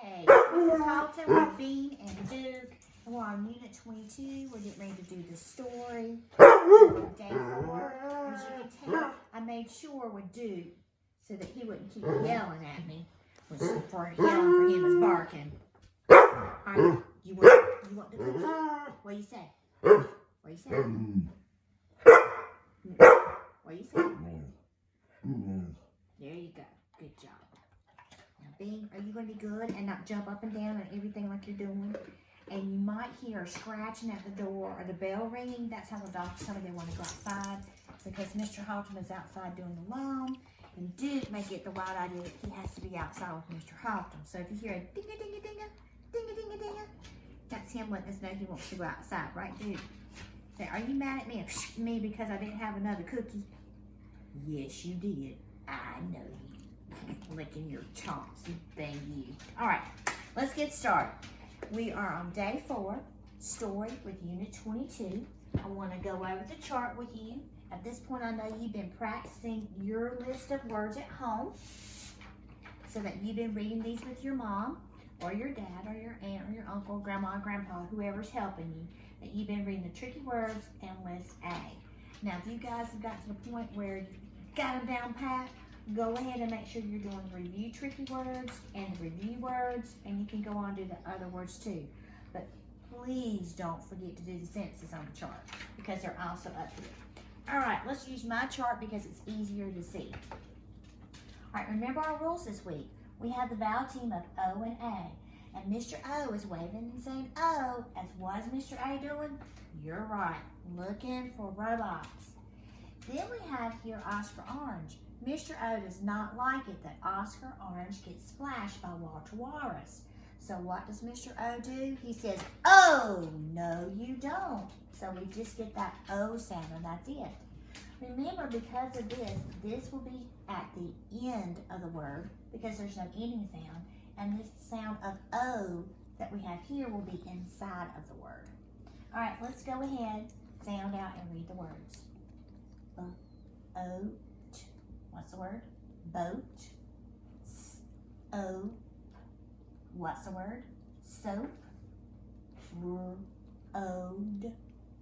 Hey, Mrs. Halton with Bean and Duke. And we're on Unit 22. We're getting ready to do the story. Day 4. As you can tell, I made sure with Duke so that he wouldn't keep yelling at me. Which for yelling for him is barking. Alright, you want the cookie? What do you say? What do you say? What do you say? There you go. Good job. Now, Bean, are you going to be good and not jump up and down and everything like you're doing? And you might hear a scratching at the door or the bell ringing. That's how the doctors tell me they want to go outside because Mr. Halton is outside doing the loan. And Duke may get the wild idea that he has to be outside with Mr. Halton. So if you hear a ding-a-ding-a-ding-a, ding-a-ding-a-ding-a, that's him letting us know he wants to go outside, right, Duke? Say, are you mad at me because I didn't have another cookie? Yes, you did. I know you. Licking your chops, you thing, you. All right, let's get started. We are on day 4, story with Unit 22. I want to go over the chart with you. At this point, I know you've been practicing your list of words at home so that you've been reading these with your mom or your dad or your aunt or your uncle, grandma, grandpa, whoever's helping you, that you've been reading the tricky words and list A. Now, if you guys have got to the point where you got them down pat, go ahead and make sure you're doing review tricky words and review words, and you can go on and do the other words too. But please don't forget to do the sentences on the chart because they're also up here. All right, let's use my chart because it's easier to see. All right, remember our rules this week. We have the vowel team of O and A. And Mr. O is waving and saying O, as what is Mr. A doing? You're right, looking for robots. Then we have here Oscar Orange. Mr. O does not like it that Oscar Orange gets splashed by Walter Walrus. So what does Mr. O do? He says, oh, no you don't. So we just get that O sound and that's it. Remember, because of this, this will be at the end of the word because there's no ending sound. And this sound of O that we have here will be inside of the word. All right, let's go ahead, sound out and read the words. O. What's the word? Boat. O. What's the word? Soap. Road.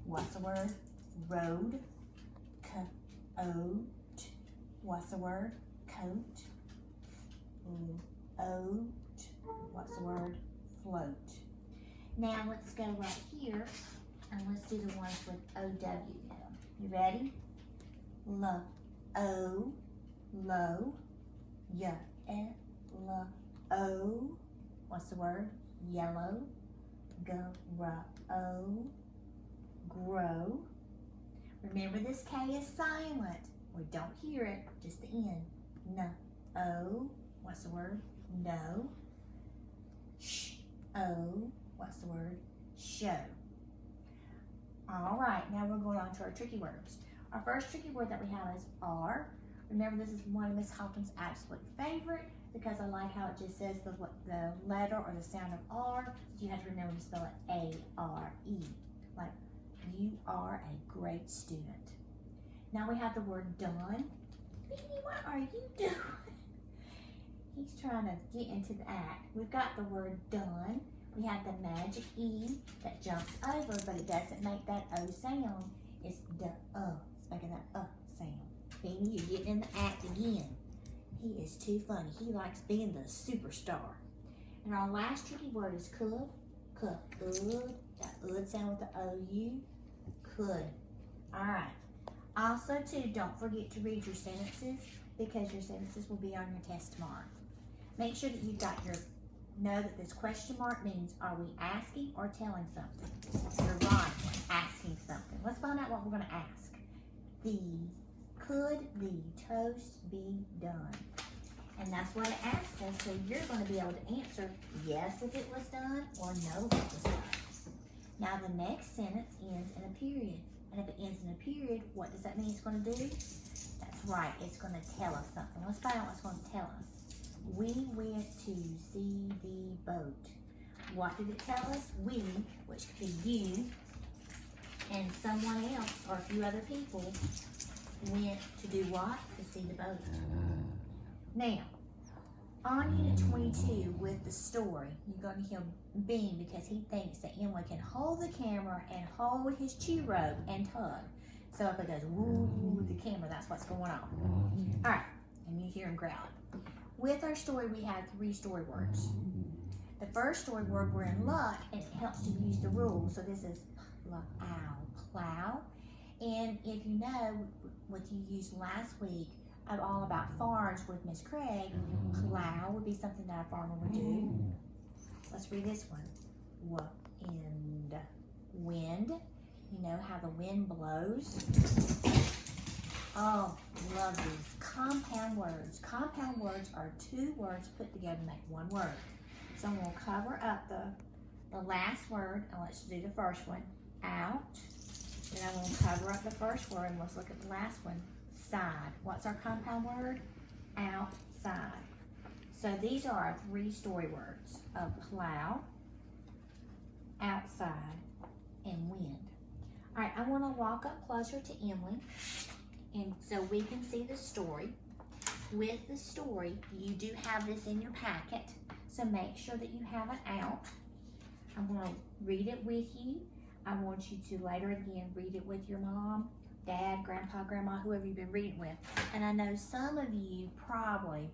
What's the word? Road. Coat. What's the word? Coat. Oat. What's the word? Float. Now let's go right here and let's do the ones with O-W. You ready? O. Low, O. What's the word? Yellow, grow. Remember this K is silent. We don't hear it, just the N. O. What's the word? No. O. What's the word? Show. All right, now we're going on to our tricky words. Our first tricky word that we have is R. Remember, this is one of Miss Halton's absolute favorite because I like how it just says the letter or the sound of R. So you have to remember to spell it A-R-E. Like, you are a great student. Now we have the word done. Beanie, what are you doing? He's trying to get into the act. We've got the word done. We have the magic E that jumps over, but it doesn't make that O sound. It's duh-uh. It's making that sound. Beanie, you're getting in the act again. He is too funny. He likes being the superstar. And our last tricky word is could. Could. That ud sound with the O-U. Could. All right. Also, too, don't forget to read your sentences because your sentences will be on your test tomorrow. Make sure that you've got know that this question mark means are we asking or telling something? You're right. We're asking something. Let's find out what we're going to ask. Could the toast be done? And that's what it asks us, so you're going to be able to answer yes if it was done or no if it was done. Now the next sentence ends in a period. And if it ends in a period, what does that mean it's going to do? That's right, it's going to tell us something. Let's find out what it's going to tell us. We went to see the boat. What did it tell us? We, which could be you, and someone else or a few other people went to do what? To see the boat. Now, On Unit 22 with the story, you're going to hear Bean because he thinks that Emily can hold the camera and hold his chew rope and tug. So if it goes woo with the camera, that's what's going on. All right, and you hear him growling. With our story, we have 3 story words. The first story word, we're in luck, and it helps to use the rules. So this is plow. And if you know what you used last week, all about farms with Miss Craig, plow would be something that a farmer would do. Let's read this one. Wind. You know how the wind blows. Oh, love these. Compound words. Compound words are 2 words put together to make 1 word. So we'll cover up the last word, and let's do the first one, out. Then I will cover up the first word, and let's look at the last one, side. What's our compound word? Outside. So these are our 3 story words of plow, outside, and wind. All right, I want to walk up closer to Emily, and so we can see the story. With the story, you do have this in your packet, so make sure that you have it out. I'm going to read it with you. I want you to later again read it with your mom, dad, grandpa, grandma, whoever you've been reading with. And I know some of you probably,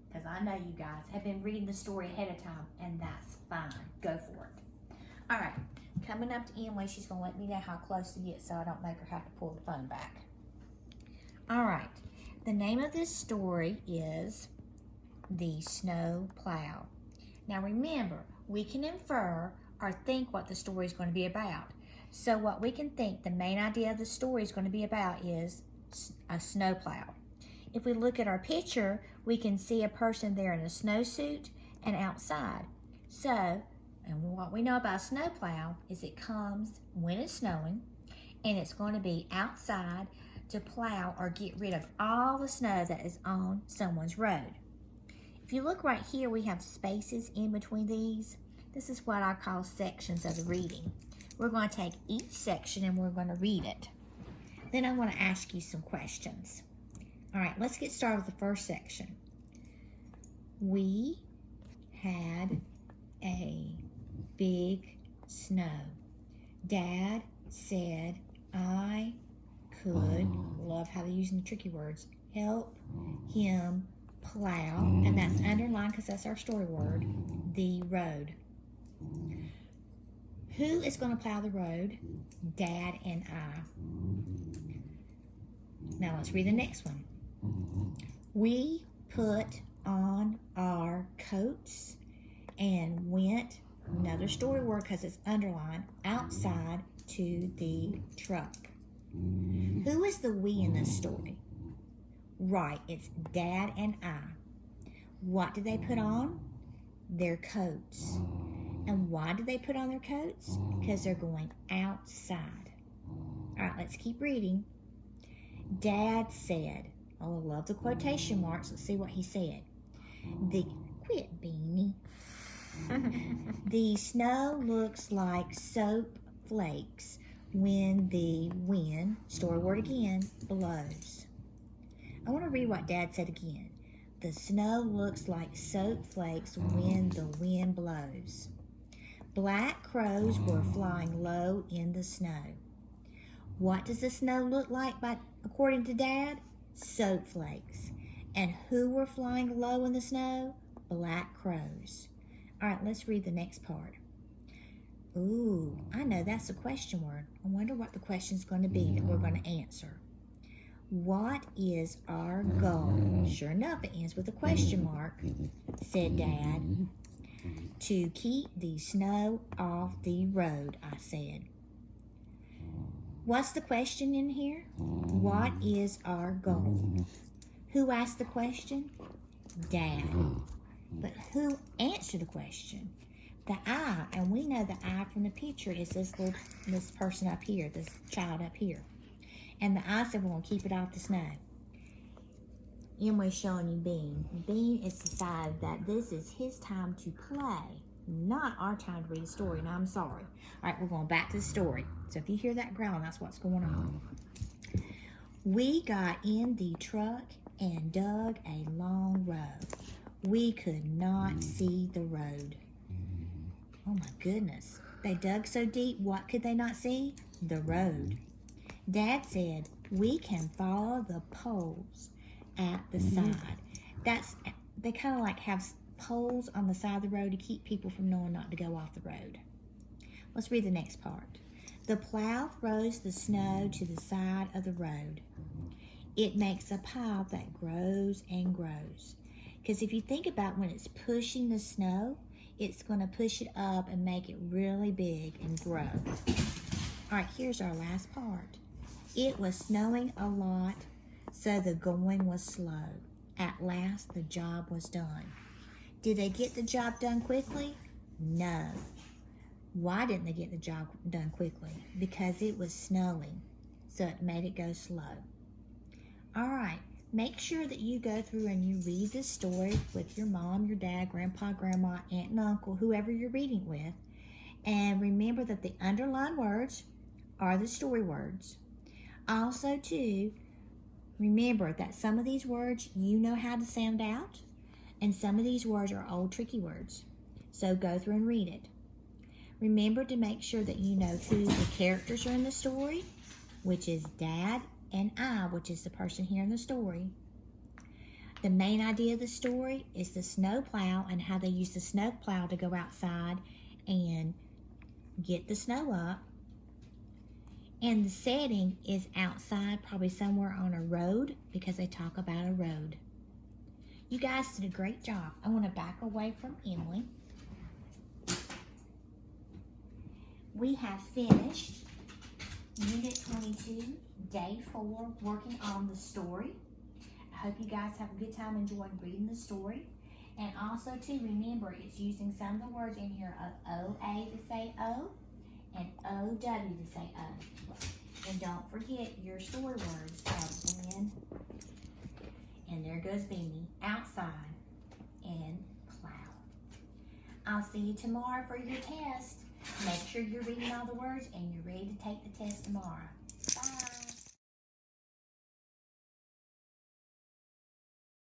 because I know you guys, have been reading the story ahead of time, and that's fine. Go for it. All right, coming up to Emily, she's going to let me know how close to get so I don't make her have to pull the phone back. All right, the name of this story is The Snow Plow. Now remember, we can infer or think what the story is going to be about. So what we can think the main idea of the story is going to be about is a snowplow. If we look at our picture, we can see a person there in a snowsuit and outside. So, and what we know about a snowplow is it comes when it's snowing, and it's going to be outside to plow or get rid of all the snow that is on someone's road. If you look right here, we have spaces in between these. This is what I call sections of the reading. We're going to take each section and we're going to read it. Then I want to ask you some questions. All right, let's get started with the first section. We had a big snow. Dad said I could, love how they're using the tricky words, help him plow, and that's underlined because that's our story word, the road. Who is going to plow the road? Dad and I. Now let's read the next one. We put on our coats and went, another story word because it's underlined, outside to the truck. Who is the we in this story? Right, it's Dad and I. What did they put on? Their coats. And why did they put on their coats? Because they're going outside. All right, let's keep reading. Dad said, oh, I love the quotation marks. Let's see what he said. Quit, Beanie. The snow looks like soap flakes when the wind, story word again, blows. I want to read what Dad said again. The snow looks like soap flakes when the wind blows. Black crows were flying low in the snow. What does the snow look like according to Dad? Soap flakes. And who were flying low in the snow? Black crows. All right, let's read the next part. Ooh, I know that's a question word. I wonder what the question's going to be that we're going to answer. What is our goal? Sure enough, it ends with a question mark, said Dad. To keep the snow off the road, I said. What's the question in here? What is our goal? Who asked the question? Dad. But who answered the question? The I, and we know the I from the picture is this person up here, this child up here. And the I said, we're going to keep it off the snow. Emily's showing you Bean. Bean has decided that this is his time to play, not our time to read a story, and I'm sorry. All right, we're going back to the story. So if you hear that growling, that's what's going on. We got in the truck and dug a long road. We could not see the road. Oh my goodness. They dug so deep, what could they not see? The road. Dad said, we can follow the poles at the side. They kind of like have poles on the side of the road to keep people from knowing not to go off the road. Let's read the next part. The plow throws the snow to the side of the road. It makes a pile that grows and grows. Because if you think about when it's pushing the snow, it's going to push it up and make it really big and grow. All right, here's our last part. It was snowing a lot, so the going was slow. At last, the job was done. Did they get the job done quickly? No. Why didn't they get the job done quickly? Because it was snowing, so it made it go slow. All right, make sure that you go through and you read this story with your mom, your dad, grandpa, grandma, aunt, and uncle, whoever you're reading with. And remember that the underlined words are the story words. Also, too, remember that some of these words you know how to sound out, and some of these words are old tricky words. So go through and read it. Remember to make sure that you know who the characters are in the story, which is Dad and I, which is the person here in the story. The main idea of the story is the snow plow and how they use the snow plow to go outside and get the snow up. And the setting is outside, probably somewhere on a road, because they talk about a road. You guys did a great job. I want to back away from Emily. We have finished Unit 22, Day 4, working on the story. I hope you guys have a good time enjoying reading the story. And also, too, remember, it's using some of the words in here of O-A to say O and O-W to say O. And don't forget your story words of when, and there goes Beanie, outside, and plow. I'll see you tomorrow for your test. Make sure you're reading all the words and you're ready to take the test tomorrow.